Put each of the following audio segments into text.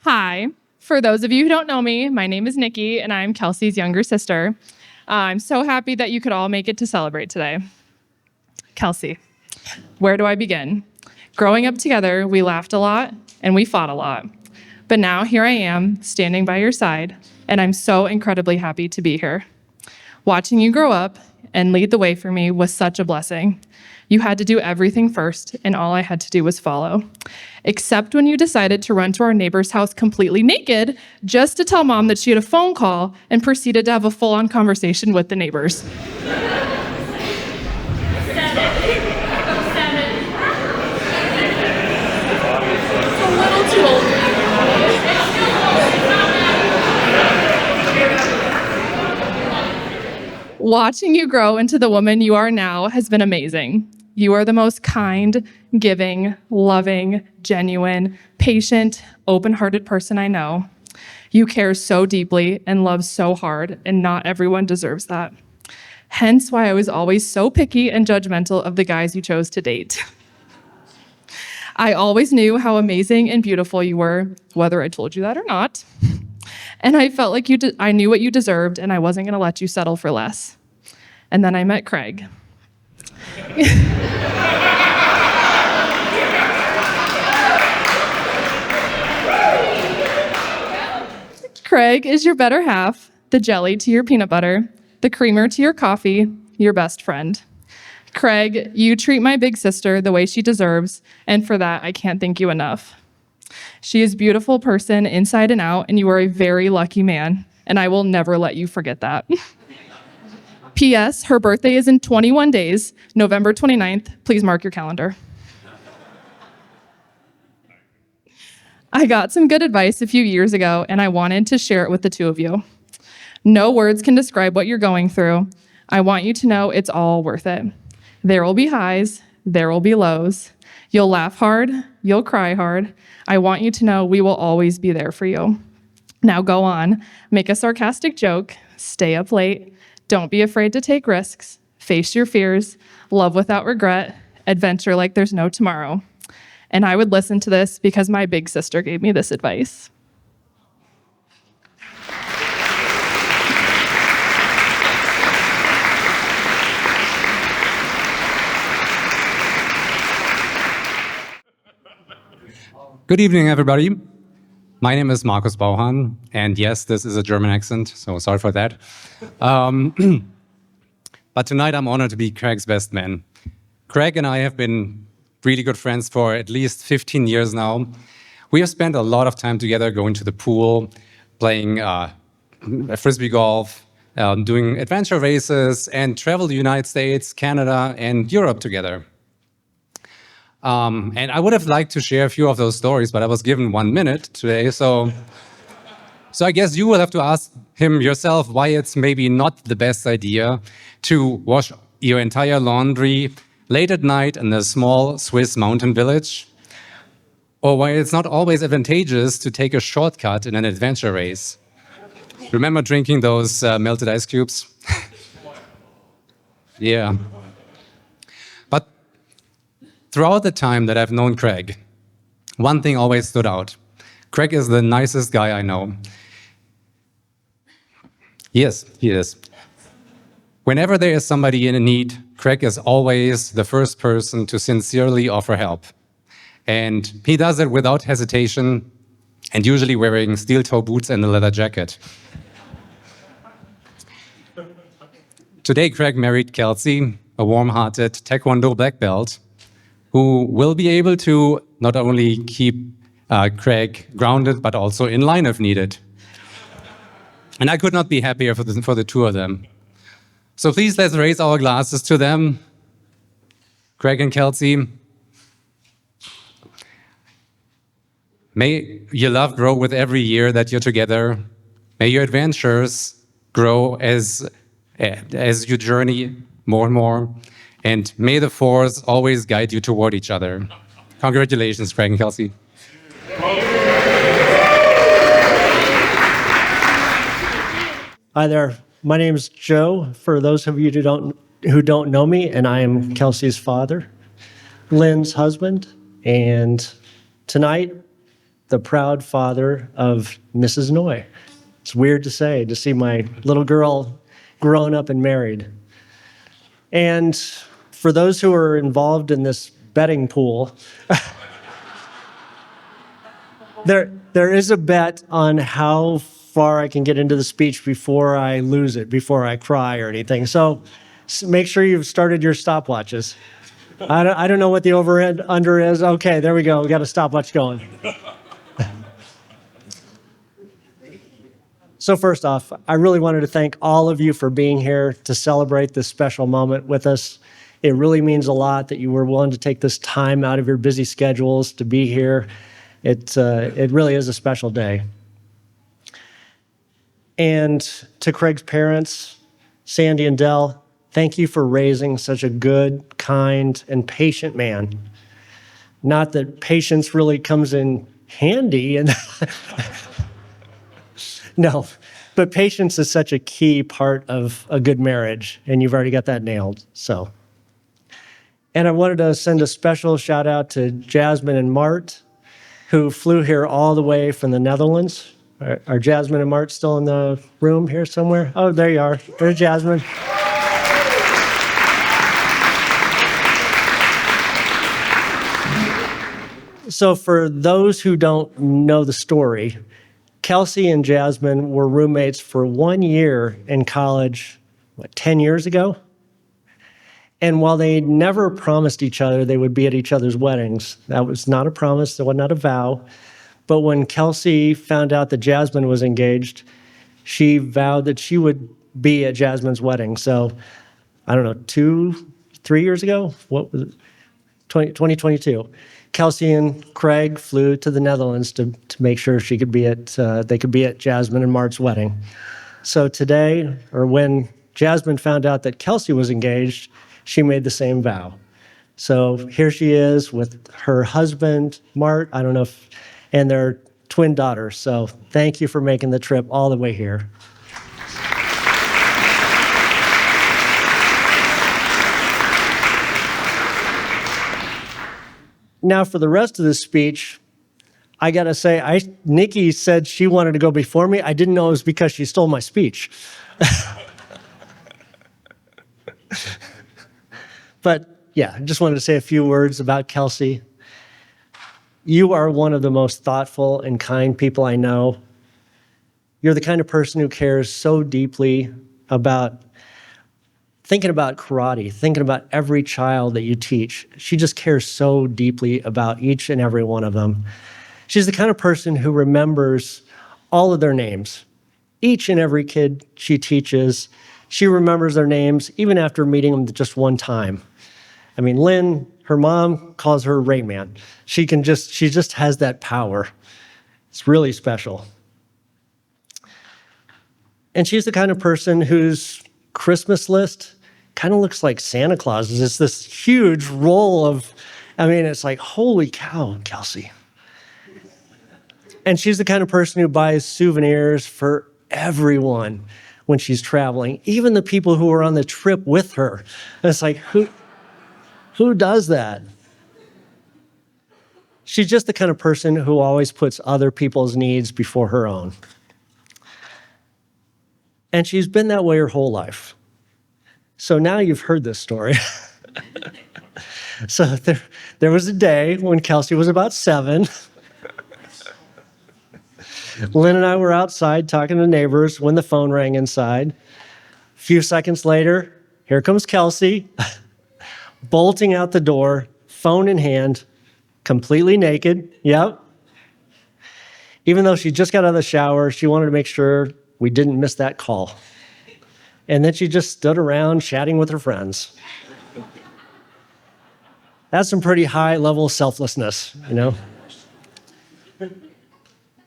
Hi. For those of you who don't know me, my name is Nikki, and I'm Kelsey's younger sister. I'm so happy that you could all make it to celebrate today. Kelsey, where do I begin? Growing up together, we laughed a lot and we fought a lot. But now here I am, standing by your side, and I'm so incredibly happy to be here. Watching you grow up and lead the way for me was such a blessing. You had to do everything first, and all I had to do was follow. Except when you decided to run to our neighbor's house completely naked just to tell mom that she had a phone call and proceeded to have a full-on conversation with the neighbors. It's a little too old. Watching you grow into the woman you are now has been amazing. You are the most kind, giving, loving, genuine, patient, open-hearted person I know. You care so deeply and love so hard, and not everyone deserves that. Hence why I was always so picky and judgmental of the guys you chose to date. I always knew how amazing and beautiful you were, whether I told you that or not. And I felt like I knew what you deserved, and I wasn't going to let you settle for less. And then I met Craig. Craig is your better half, the jelly to your peanut butter, the creamer to your coffee, your best friend. Craig, you treat my big sister the way she deserves, and for that, I can't thank you enough. She is a beautiful person inside and out, and you are a very lucky man, and I will never let you forget that. P.S. Her birthday is in 21 days, November 29th. Please mark your calendar. I got some good advice a few years ago, and I wanted to share it with the two of you. No words can describe what you're going through. I want you to know it's all worth it. There will be highs, there will be lows. You'll laugh hard, you'll cry hard. I want you to know we will always be there for you. Now go on, make a sarcastic joke, stay up late, don't be afraid to take risks, face your fears, love without regret, adventure like there's no tomorrow. And I would listen to this because my big sister gave me this advice. Good evening, everybody. My name is Markus Bauhan, and yes, this is a German accent, so sorry for that. But tonight I'm honored to be Craig's best man. Craig and I have been really good friends for at least 15 years now. We have spent a lot of time together going to the pool, playing frisbee golf, doing adventure races, and travel to the United States, Canada, and Europe together. And I would have liked to share a few of those stories, but I was given 1 minute today, so I guess you will have to ask him yourself why it's maybe not the best idea to wash your entire laundry late at night in a small Swiss mountain village, or why it's not always advantageous to take a shortcut in an adventure race. Remember drinking those melted ice cubes? Yeah. But throughout the time that I've known Craig, one thing always stood out. Craig is the nicest guy I know. Yes, he is. Whenever there is somebody in need, Craig is always the first person to sincerely offer help. And he does it without hesitation, and usually wearing steel-toe boots and a leather jacket. Today, Craig married Kelsey, a warm-hearted Taekwondo black belt, who will be able to not only keep Craig grounded, but also in line if needed. And I could not be happier for the two of them. So please, let's raise our glasses to them. Craig and Kelsey, may your love grow with every year that you're together. May your adventures grow as you journey more and more. And may the force always guide you toward each other. Congratulations, Craig and Kelsey. Hi there. My name is Joe. For those of you who don't know me, and I am Kelsey's father, Lynn's husband. And tonight, the proud father of Mrs. Noy. It's weird to say, to see my little girl grown up and married. And for those who are involved in this betting pool, there is a bet on how far I can get into the speech before I lose it, before I cry or anything. So make sure you've started your stopwatches. I don't know what the over and under is. Okay, there we go. We got a stopwatch going. So first off, I really wanted to thank all of you for being here to celebrate this special moment with us. It really means a lot that you were willing to take this time out of your busy schedules to be here. It really is a special day. And to Craig's parents, Sandy and Dell, thank you for raising such a good, kind, and patient man. Not that patience really comes in handy, and no, but patience is such a key part of a good marriage, and you've already got that nailed. So, and I wanted to send a special shout out to Jasmine and Mart, who flew here all the way from the Netherlands. Are Jasmine and Mart still in the room here somewhere? Oh, there you are. There's Jasmine. So for those who don't know the story, Kelsey and Jasmine were roommates for 1 year in college, 10 years ago? And while they never promised each other they would be at each other's weddings, that was not a promise, that was not a vow. But when Kelsey found out that Jasmine was engaged, she vowed that she would be at Jasmine's wedding. So, I don't know, 3 years ago? What was it? 2022. Kelsey and Craig flew to the Netherlands to make sure they could be at Jasmine and Mart's wedding. So today, or when Jasmine found out that Kelsey was engaged, she made the same vow. So here she is with her husband, Mart, and their twin daughters. So thank you for making the trip all the way here. Now, for the rest of the speech, I got to say, Nikki said she wanted to go before me. I didn't know it was because she stole my speech. But yeah, I just wanted to say a few words about Kelsey. You are one of the most thoughtful and kind people I know. You're the kind of person who cares so deeply about thinking about karate, thinking about every child that you teach. She just cares so deeply about each and every one of them. She's the kind of person who remembers all of their names. Each and every kid she teaches, she remembers their names even after meeting them just one time. I mean, Lynn, her mom calls her Rain Man. She just has that power. It's really special. And she's the kind of person whose Christmas list kind of looks like Santa Claus's. It's this huge roll of, it's like, holy cow, Kelsey. And she's the kind of person who buys souvenirs for everyone when she's traveling, even the people who are on the trip with her. And it's like, who does that? She's just the kind of person who always puts other people's needs before her own. And she's been that way her whole life. So now you've heard this story. So there was a day when Kelsey was about 7. Lynn and I were outside talking to neighbors when the phone rang inside. A few seconds later, here comes Kelsey, bolting out the door, phone in hand, completely naked. Yep. Even though she just got out of the shower, she wanted to make sure we didn't miss that call. And then she just stood around chatting with her friends. That's some pretty high level selflessness, you know?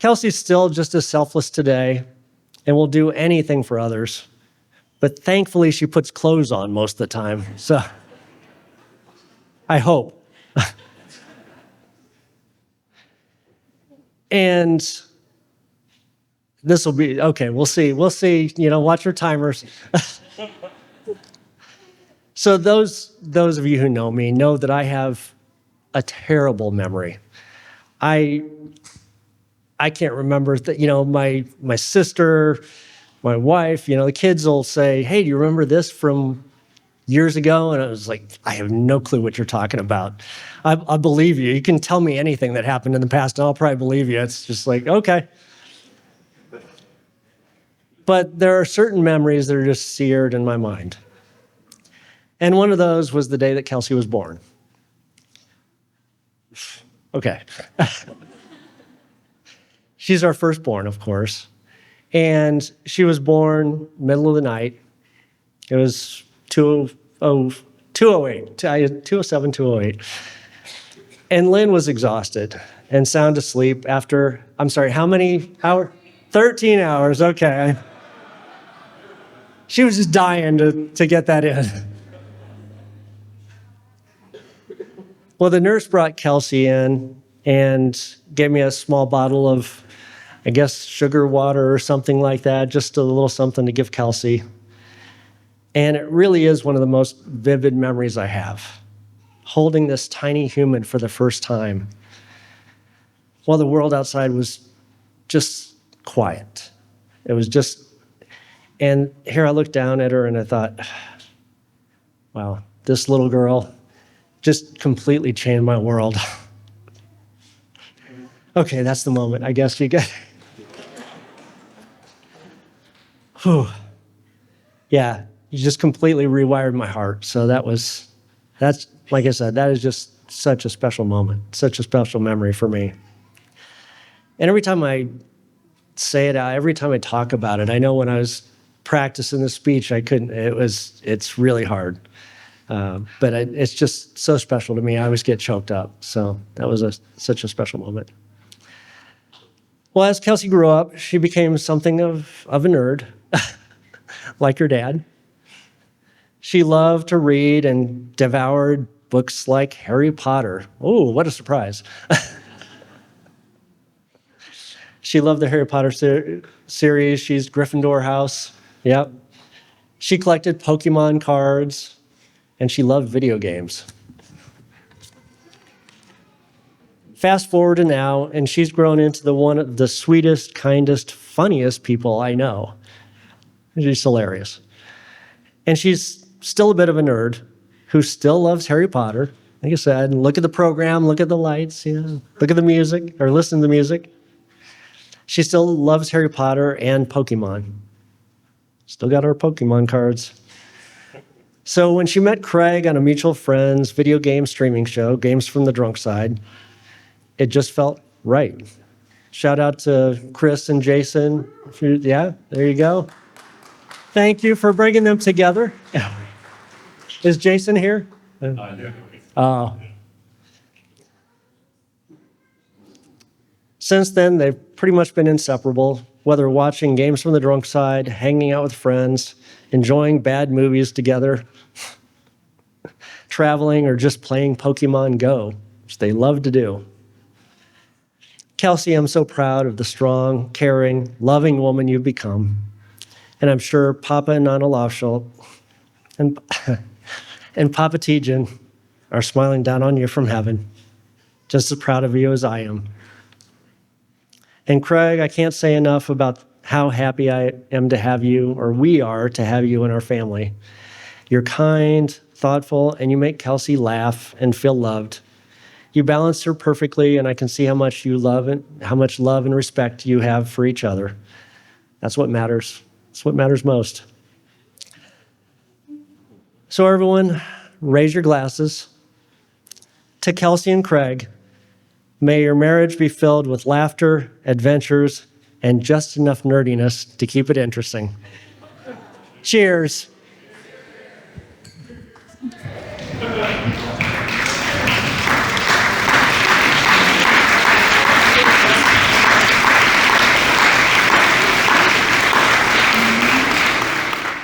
Kelsey's still just as selfless today and will do anything for others. But thankfully, she puts clothes on most of the time. So I hope. And this will be, okay, we'll see, watch your timers. So those of you who know me know that I have a terrible memory. I can't remember, my sister, my wife, the kids will say, hey, do you remember this from years ago? And I was like, I have no clue what you're talking about. I believe you. You can tell me anything that happened in the past, and I'll probably believe you. It's just like, okay. But there are certain memories that are just seared in my mind. And one of those was the day that Kelsey was born. Okay. She's our firstborn, of course. And she was born middle of the night. It was 208, 207, 208. And Lynn was exhausted and sound asleep after, I'm sorry, how many hours? 13 hours, okay. She was just dying to get that in. Well, the nurse brought Kelsey in and gave me a small bottle of, I guess, sugar water or something like that, just a little something to give Kelsey. And it really is one of the most vivid memories I have, holding this tiny human for the first time while the world outside was just quiet. It was just, and here I looked down at her and I thought, wow, this little girl just completely changed my world. Okay, that's the moment. I guess you get. Whew. Yeah, you just completely rewired my heart. So that's like I said, that is just such a special moment, such a special memory for me. And every time I say it out, every time I talk about it, I know when I was practicing the speech, I couldn't. It's really hard. But it's just so special to me. I always get choked up. So that was such a special moment. Well, as Kelsey grew up, she became something of a nerd, like her dad. She loved to read and devoured books like Harry Potter. Oh, what a surprise. She loved the Harry Potter series. She's Gryffindor House. Yep. She collected Pokemon cards, and she loved video games. Fast forward to now, and she's grown into one of the sweetest, kindest, funniest people I know. She's hilarious. And she's still a bit of a nerd who still loves Harry Potter. Like I said, look at the program, look at the lights, look at the music, or listen to the music. She still loves Harry Potter and Pokemon. Still got her Pokemon cards. So when she met Craig on a mutual friend's video game streaming show, Games from the Drunk Side, it just felt right. Shout out to Chris and Jason. Yeah, there you go. Thank you for bringing them together. Is Jason here? Oh. Since then, they've pretty much been inseparable, whether watching Games from the Drunk Side, hanging out with friends, enjoying bad movies together, traveling, or just playing Pokemon Go, which they love to do. Kelsey, I'm so proud of the strong, caring, loving woman you've become. And I'm sure Papa and Nana Laufschultz and Papa Tejan are smiling down on you from heaven, just as proud of you as I am. And Craig, I can't say enough about how happy I am to have you, or we are to have you in our family. You're kind, thoughtful, and you make Kelsey laugh and feel loved. You balance her perfectly, and I can see how much love and respect you have for each other. That's what matters. That's what matters most. So everyone, raise your glasses. To Kelsey and Craig, may your marriage be filled with laughter, adventures, and just enough nerdiness to keep it interesting. Cheers.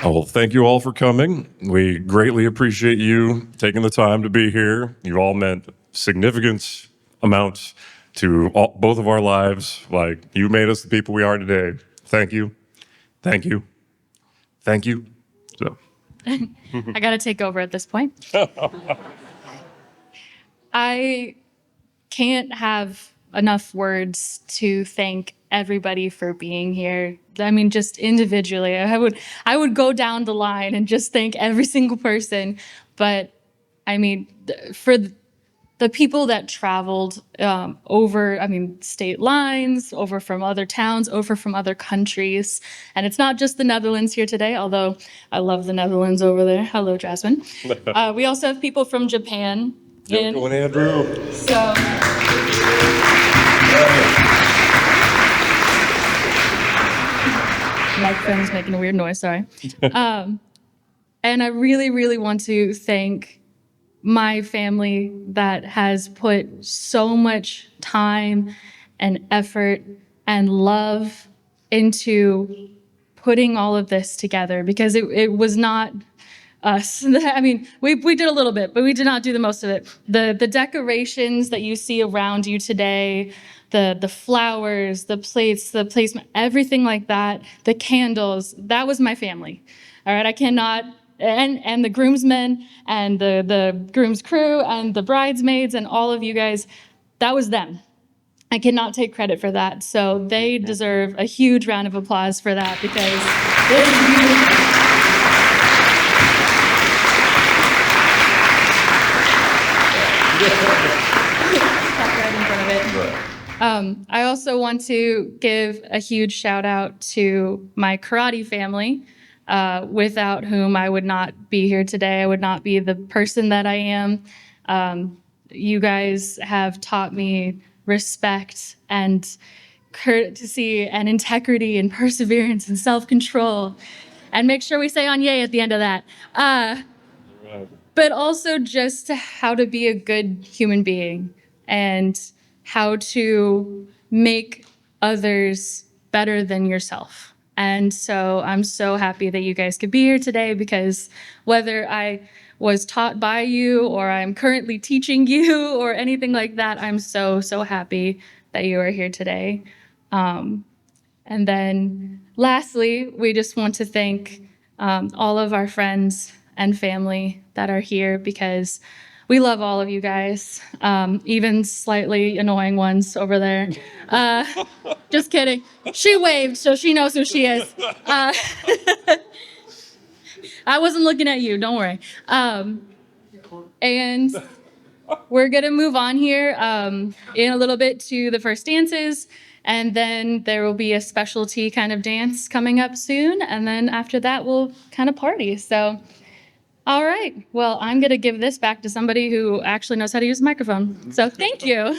Well, thank you all for coming. We greatly appreciate you taking the time to be here. You all meant significant amounts to both of our lives. Like, you made us the people we are today. Thank you. Thank you. Thank you. So. I got to take over at this point. I can't have enough words to thank everybody for being here. I mean, just individually, I would go down the line and just thank every single person. But I mean, for the people that traveled over, I mean, state lines, over from other towns, over from other countries. And it's not just the Netherlands here today, although I love the Netherlands over there. Hello, Jasmine. We also have people from Japan. Yep, going Andrew. So, my friend's making a weird noise, sorry. And I really, really want to thank my family that has put so much time and effort and love into putting all of this together, because it was not us. I mean, we did a little bit, but we did not do the most of it. The decorations that you see around you today, the flowers, the plates, the placement, everything like that, the candles, that was my family. All right, I cannot, and the groomsmen and the groom's crew and the bridesmaids and all of you guys, that was them. I cannot take credit for that. So they deserve a huge round of applause for that, because it is beautiful. Right in front of it. I also want to give a huge shout out to my karate family, without whom I would not be here today. I would not be the person that I am. You guys have taught me respect and courtesy and integrity and perseverance and self-control. And make sure we say "Anye" at the end of that. But also just how to be a good human being and how to make others better than yourself. And so I'm so happy that you guys could be here today, because whether I was taught by you or I'm currently teaching you or anything like that, I'm so, so happy that you are here today. And then lastly, we just want to thank all of our friends and family that are here, because we love all of you guys, even slightly annoying ones over there. Just kidding. She waved, so she knows who she is. I wasn't looking at you, don't worry. And we're gonna move on here in a little bit to the first dances, and then there will be a specialty kind of dance coming up soon, and then after that we'll kind of party. So, all right, well, I'm gonna give this back to somebody who actually knows how to use a microphone. So thank you.